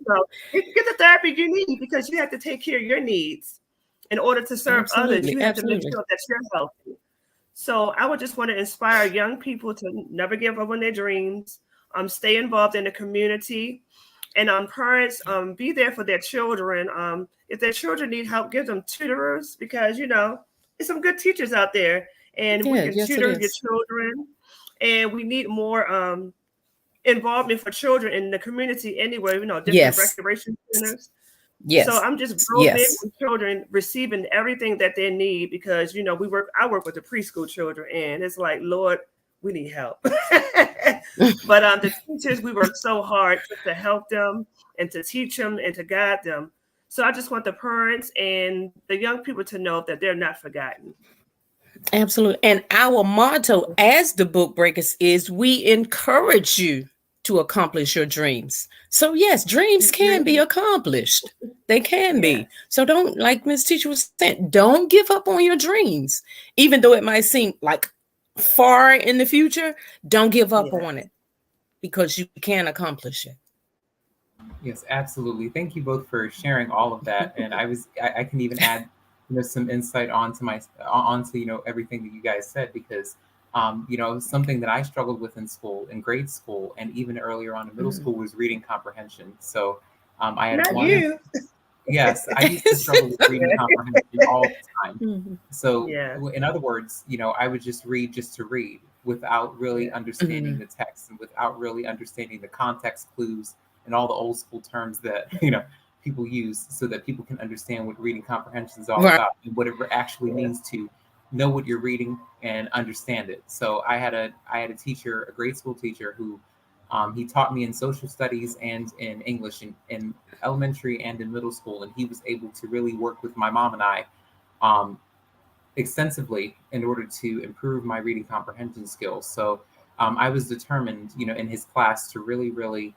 get the therapy you need, because you have to take care of your needs in order to serve others. You have to make sure that you're healthy. So I would just want to inspire young people to never give up on their dreams. Stay involved in the community, and parents be there for their children. If their children need help, give them tutors, because there's some good teachers out there, and we can tutor your children. And we need more involvement for children in the community anyway, different recreation centers.
Yes.
So I'm just growing in with children receiving everything that they need, because I work with the preschool children, and it's like, Lord, we need help. But the teachers, we work so hard to help them and to teach them and to guide them. So I just want the parents and the young people to know that they're not forgotten.
Absolutely. And our motto as the Bookbreakers is, we encourage you to accomplish your dreams. So yes, dreams can be accomplished. They can be. So don't, like Ms. Teacher was saying, don't give up on your dreams. Even though it might seem like far in the future, don't give up on it, because you can accomplish it.
Yes, absolutely. Thank you both for sharing all of that. And I can even add some insight onto everything that you guys said, because something that I struggled with in school, in grade school, and even earlier on in middle school, was reading comprehension. So I had
you.
Yes, I used to struggle with reading comprehension all the time. So in other words, I would just read just to read, without really understanding the text, and without really understanding the context clues and all the old school terms that people use, so that people can understand what reading comprehension is all about, and what it actually means to know what you're reading and understand it. So I had a teacher, a grade school teacher, who he taught me in social studies and in English in elementary and in middle school, and he was able to really work with my mom and I extensively in order to improve my reading comprehension skills. So I was determined, in his class to really, really,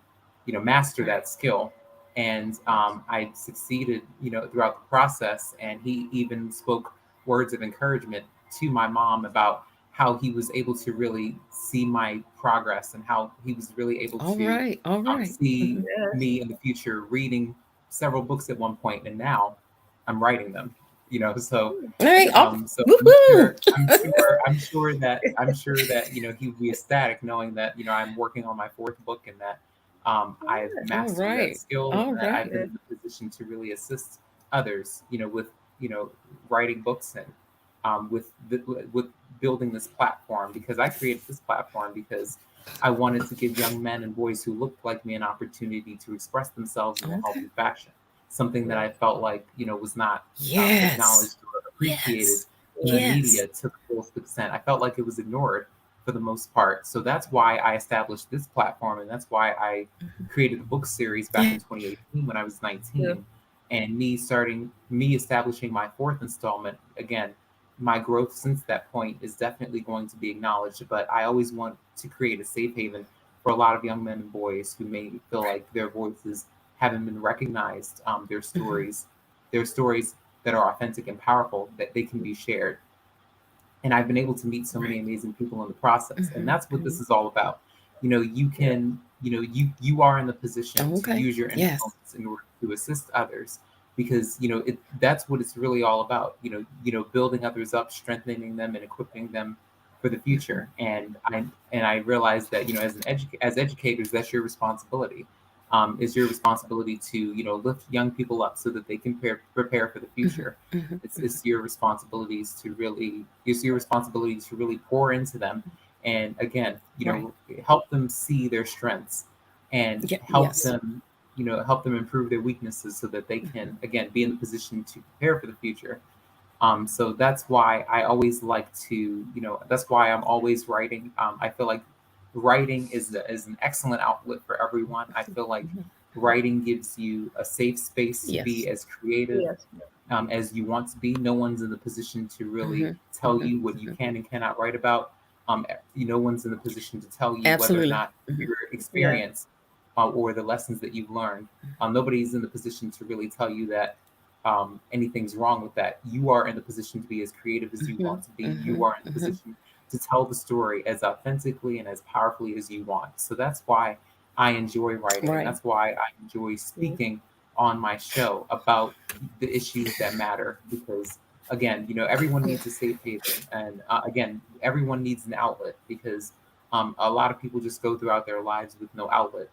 master that skill. And I succeeded, throughout the process. And he even spoke words of encouragement to my mom about how he was able to really see my progress and how he was really able
All
to
right. All right.
see
Mhm.
Yes.
me in the future reading several books at one point, and now I'm writing them. So
All right. Oh,
so
woohoo.
I'm sure that he would be ecstatic knowing that I'm working on my fourth book, and that I've
All
mastered that
right.
skill,
All
and that I've
right.
been
Yes.
in the position to really assist others, with you know writing books, and with building this platform, because I created this platform because I wanted to give young men and boys who looked like me an opportunity to express themselves in a
Okay.
healthy fashion, something that
Yes.
I felt like was not
Yes.
acknowledged or appreciated
Yes.
in the
Yes.
Yes.
media to the fullest extent. I felt like it was ignored for the most part. So that's why I established this platform, and that's why I
Mhm.
created the book series back
Yeah.
in 2018 when I was
Yeah.
19. And me establishing my fourth installment again, my growth since that point is definitely going to be acknowledged. But I always want to create a safe haven for a lot of young men and boys who may feel like their voices haven't been recognized,
Mhm.
their stories that are authentic and powerful, that they can be shared. And I've been able to meet so many
Right.
amazing people in the process, and
Mhm.
that's what this
Mhm.
is all about. You
Yeah.
can, you are in the position to
Okay.
use your
Yes.
influence in order to assist others, because that's what it's really all about. Building others up, strengthening them, and equipping them for the
Mhm.
future. And I realize that as educators, that's your responsibility. Is your responsibility to lift young people up so that they can prepare for the
Mhm.
future.
Mhm. Mhm.
It's your responsibility to really pour into them, and again,
Right.
help them see their strengths, and
Yeah. Yes.
help them improve their weaknesses so that they
Mhm.
can again be in the position to prepare for the future. So that's why I always like to, that's why I'm always writing. I feel like writing is an excellent outlet for everyone. I feel like
Mhm.
writing gives you a safe space to be
Yes.
as creative
Yes.
as you want to be. No one's in the position to really
Mhm.
tell
Mhm.
you what you
Mhm.
can and cannot write about. No one's in the position to tell you whether or
Absolutely.
not
Mhm.
your
Yeah.
experience or the lessons that you've learned. Nobody's in the position to really tell you that anything's wrong with that. You are in the position to be as creative as you
Mhm.
want to be. You
Mhm.
are in the
Mhm.
position to tell the story as authentically and as powerfully as you want. So that's why I enjoy writing, and
Right.
that's why I enjoy
Yeah.
speaking on my show about the issues that matter, because again, everyone
Yeah.
needs a safe haven, and again, everyone needs an outlet, because a lot of people just go throughout their lives with no outlet.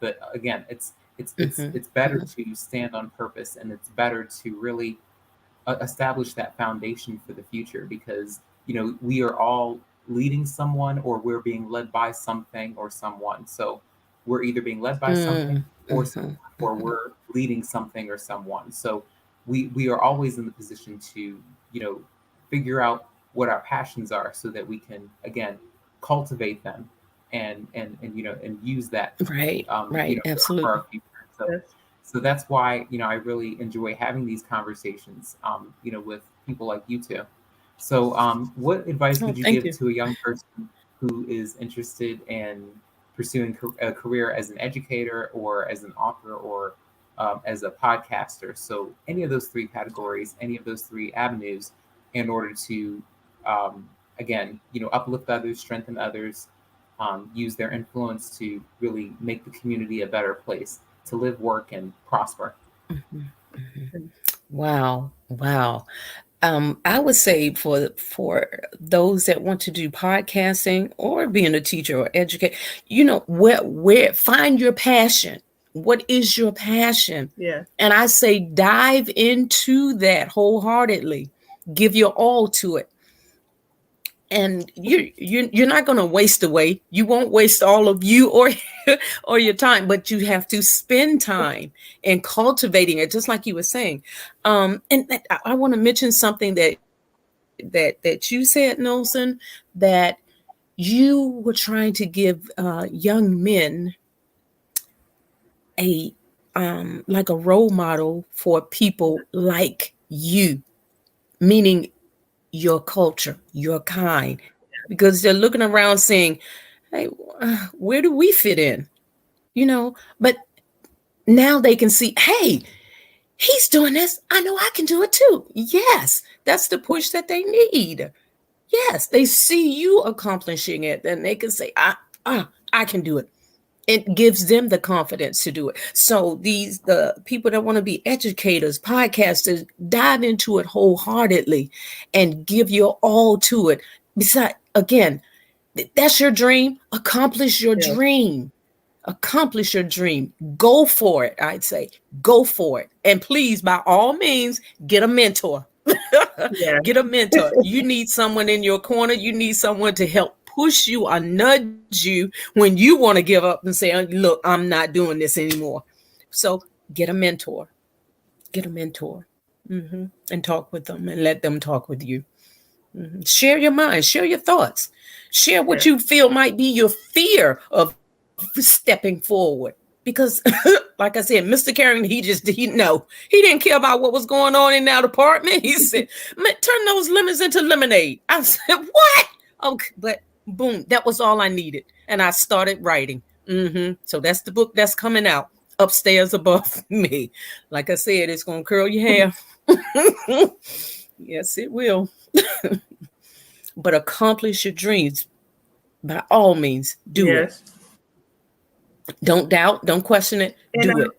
But again,
Mhm.
it's better
Mhm.
to stand on purpose, and it's better to really establish that foundation for the future, because we are all leading someone, or we're being led by something or someone. So we're either being led by something
Mm.
or someone,
Mhm.
or
Mhm.
we're leading something or someone. So we are always in the position to figure out what our passions are, so that we can again cultivate them, and use that
Right. Right.
for our
Absolutely.
future. So
Yes.
that's why I really enjoy having these conversations, with people like you two. So, what advice
Oh,
would you
thank
give
you.
to a young person who is interested in pursuing a career as an educator, or as an author, or as a podcaster? So, any of those three categories, any of those three avenues, in order to again, uplift others, strengthen others, use their influence to really make the community a better place to live, work, and prosper.
Mhm. Mhm. Wow. Wow. I would say for those that want to do podcasting or being a teacher or educate, where find your passion. What is your passion?
Yeah.
And I say dive into that wholeheartedly. Give your all to it. And you're not going to waste away. You won't waste all of you or your time, but you have to spend time in cultivating it, just like you were saying. And I want to mention something that you said, Nelson, that you were trying to give young men a like a role model for people like you, meaning your culture, your kind, because they're looking around saying, hey, where do we fit in? But now they can see, hey, he's doing this. I know I can do it too. Yes, that's the push that they need. Yes, they see you accomplishing it, then they can say, I can do it. It gives them the confidence to do it. So the people that want to be educators, podcasters, dive into it wholeheartedly and give your all to it. Besides, again, that's your dream. Accomplish your dream. Accomplish your dream. Go for it. I'd say go for it. And please, by all means, get a mentor.
Yeah.
Get a mentor. You need someone in your corner. You need someone to help push you or nudge you when you want to give up and say, look, I'm not doing this anymore. So get a mentor. Get a mentor. And talk with them and let them talk with you. Share your mind. Share your thoughts. Share what you feel might be your fear of stepping forward. Because, like I said, Mr. Carrington, he didn't care about what was going on in that apartment. He said, turn those lemons into lemonade. I said, what? Okay, but boom, that was all I needed. And I started writing. So that's the book that's coming out upstairs above me. Like I said, it's going to curl your hair. Yes, it will. But accomplish your dreams. By all means, do it. Don't doubt. Don't question it. Do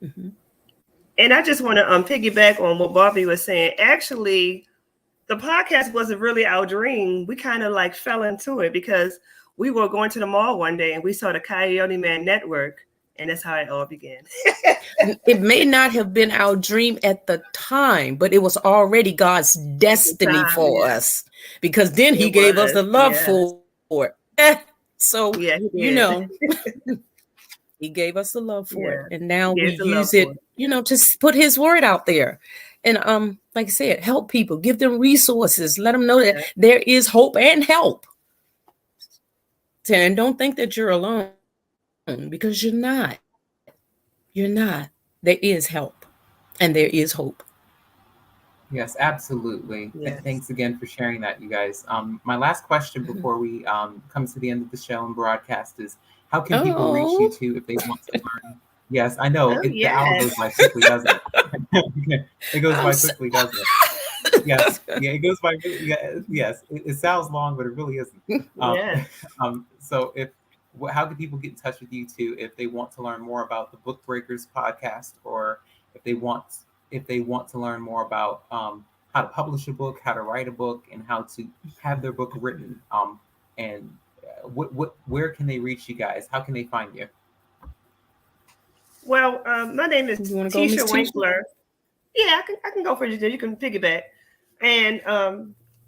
it.
And I just want to piggyback on what Barbie was saying. Actually, the podcast wasn't really our dream. We kind of like fell into it because we were going to the mall one day and we saw the Coyote Man Network, and that's how it all began.
It may not have been our dream at the time, but it was already God's destiny for us, because then he gave us the love for it. So, he gave us the love for it. And now we use it, to put his word out there. And like I said, help people, give them resources, let them know that there is hope and help. And don't think that you're alone, because you're not. You're not. There is help and there is hope.
Yes, absolutely. Thanks again for sharing that, you guys. My last question before we come to the end of the show and broadcast is, how can people reach you too if they want to learn? Yes, I know. The hour goes by quickly, doesn't it? It goes by quickly, doesn't it? Yes. Yeah, it goes by. Yes. It sounds long, but it really isn't. So how can people get in touch with you too if they want to learn more about the Bookbreakers podcast, or if they want to learn more about how to publish a book, how to write a book, and how to have their book written? And where can they reach you guys? How can they find you?
Well, my name is Tisha Winkler. Yeah, I can go for you. You can piggyback. And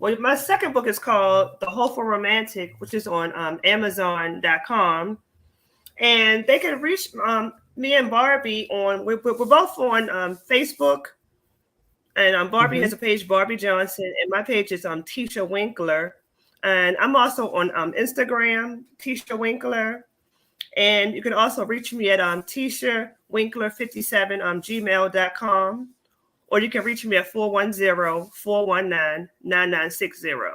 my second book is called The Hopeful Romantic, which is on Amazon.com. And they can reach me and Barbie on. We're both on Facebook. And Barbie has a page, Barbie Johnson, and my page is Tisha Winkler. And I'm also on Instagram, Tisha Winkler. And you can also reach me at Tisha Winkler57 gmail.com. Or you can reach me at 410-419-9960.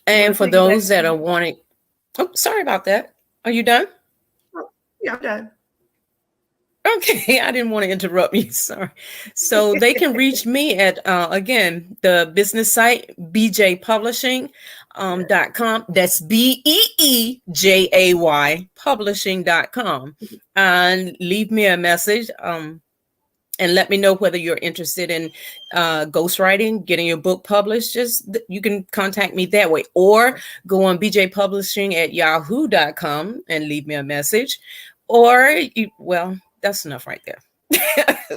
And for those that are wanting, sorry about that. Are you done?
Yeah, I'm done.
Okay, I didn't want to interrupt you. Sorry. So they can reach me at, again, the business site, bjpublishing.com. That's BEEJAY publishing.com. And leave me a message and let me know whether you're interested in ghostwriting, getting your book published. You can contact me that way, or go on bjpublishing@yahoo.com and leave me a message. Or, that's enough right there.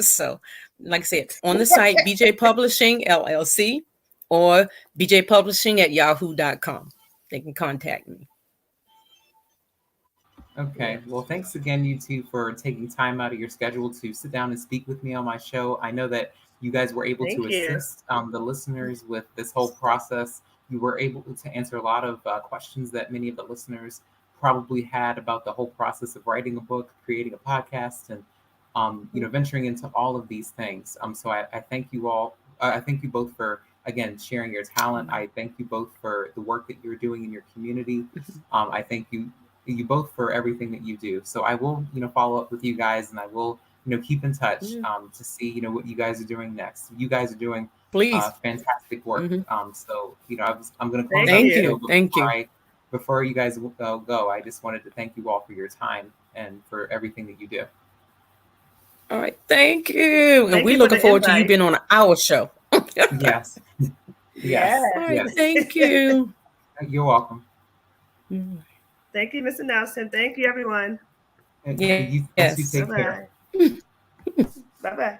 So, like I said, on the site, BJ Publishing LLC, or bjpublishing@yahoo.com. They can contact me.
Okay. Well, thanks again, you two, for taking time out of your schedule to sit down and speak with me on my show. I know that you guys were able to assist the listeners with this whole process. You were able to answer a lot of questions that many of the listeners probably had about the whole process of writing a book, creating a podcast, and venturing into all of these things. So I thank you all. I thank you both for, again, sharing your talent. I thank you both for the work that you're doing in your community. I thank you both for everything that you do. So I will, follow up with you guys, and I will, keep in touch to see, what you guys are doing next. You guys are doing
Please.
fantastic work. So, I'm going to close
Thank
out the
you.
show, but
Thank you.
before you guys go, I just wanted to thank you all for your time and for everything that you do.
All right. Thank you. And
Thank
we're
you for
looking
the
forward to you
invite.
being on our show.
Yes.
Yeah.
All right.
Yes.
Thank you.
You're welcome.
Thank you, Mr. Nelson. Thank you, everyone.
And you
Yes.
take care.
Bye-bye. Bye-bye.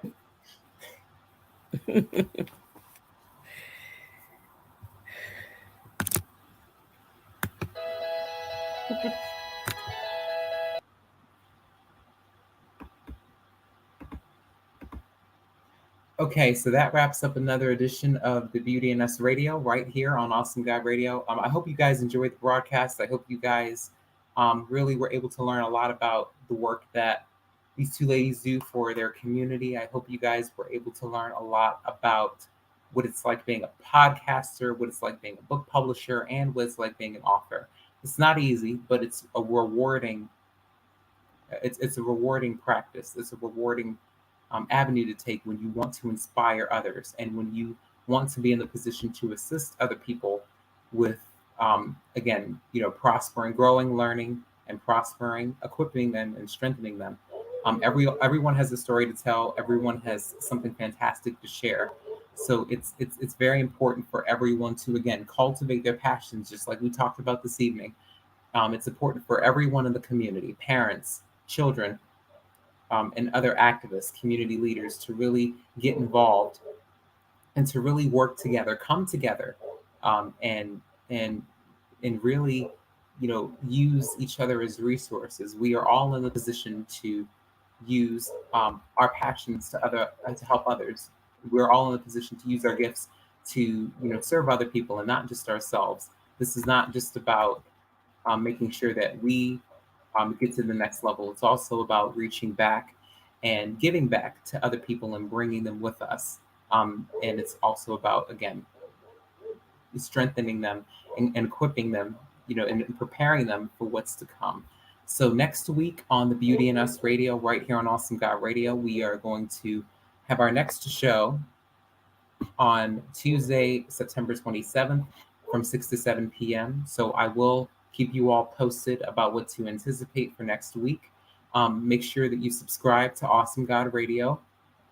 Okay, so that wraps up another edition of the Beauty and Us Radio right here on Awesome Guy Radio. I hope you guys enjoyed the broadcast. I hope you guys really were able to learn a lot about the work that these two ladies do for their community. I hope you guys were able to learn a lot about what it's like being a podcaster, what it's like being a book publisher, and what it's like being an author. It's not easy, but it's a rewarding. It's a rewarding practice. It's a rewarding avenue to take when you want to inspire others and when you want to be in the position to assist other people with, again, prospering, growing, learning, and prospering, equipping them and strengthening them. Everyone has a story to tell. Everyone has something fantastic to share. So it's very important for everyone to, again, cultivate their passions, just like we talked about this evening. It's important for everyone in the community, parents, children, and other activists, community leaders, to really get involved and to really work together, come together, and really, use each other as resources. We are all in a position to use our passions to help others. We're all in a position to use our gifts to serve other people and not just ourselves. This is not just about making sure that we get to the next level. It's also about reaching back and giving back to other people and bringing them with us. And it's also about, again, strengthening them and equipping them, and preparing them for what's to come. So next week on the Beauty and Us Radio, right here on Awesome Guy Radio, we are going to have our next show on Tuesday, September 27th from 6 to 7 p.m. So I will keep you all posted about what to anticipate for next week. Make sure that you subscribe to Awesome God Radio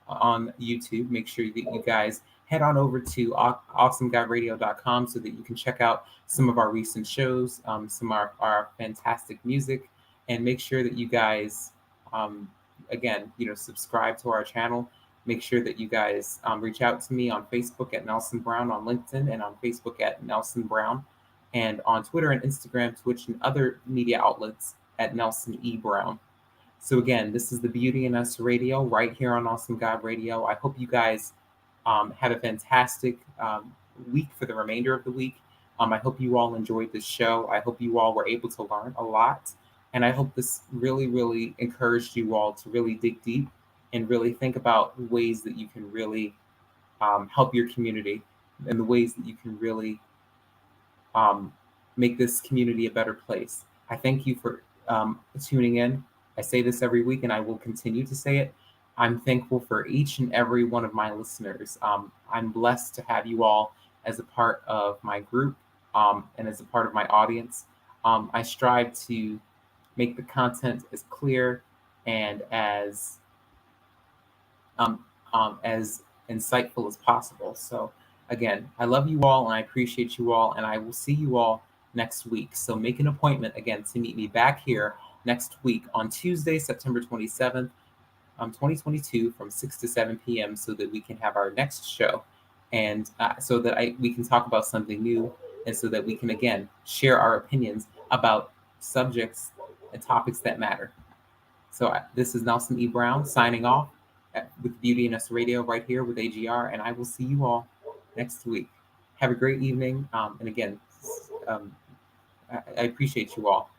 on YouTube. Make sure that you guys head on over to awesomeguyderadio.com so that you can check out some of our recent shows, some of our fantastic music, and make sure that you guys, again, subscribe to our channel. Make sure that you guys reach out to me on Facebook at Nelson Brown, on LinkedIn, and on Facebook at Nelson Brown, and on Twitter and Instagram, Twitch, and other media outlets at Nelson E. Brown. So again, this is the Beauty in Us Radio right here on Awesome God Radio. I hope you guys have a fantastic week for the remainder of the week. I hope you all enjoyed this show. I hope you all were able to learn a lot. And I hope this really, really encouraged you all to really dig deep and really think about ways that you can really help your community and the ways that you can really make this community a better place. I thank you for tuning in. I say this every week and I will continue to say it. I'm thankful for each and every one of my listeners. I'm blessed to have you all as a part of my group and as a part of my audience. I strive to make the content as clear and as insightful as possible. So again, I love you all and I appreciate you all, and I will see you all next week. So make an appointment again to meet me back here next week on Tuesday, September 27th, 2022 from 6 to 7 p.m. so that we can have our next show and so that we can talk about something new and so that we can, again, share our opinions about subjects and topics that matter. So this is Nelson E. Brown signing off with Beauty in Us Radio right here with AGR, and I will see you all next week. Have a great evening. And again, I appreciate you all.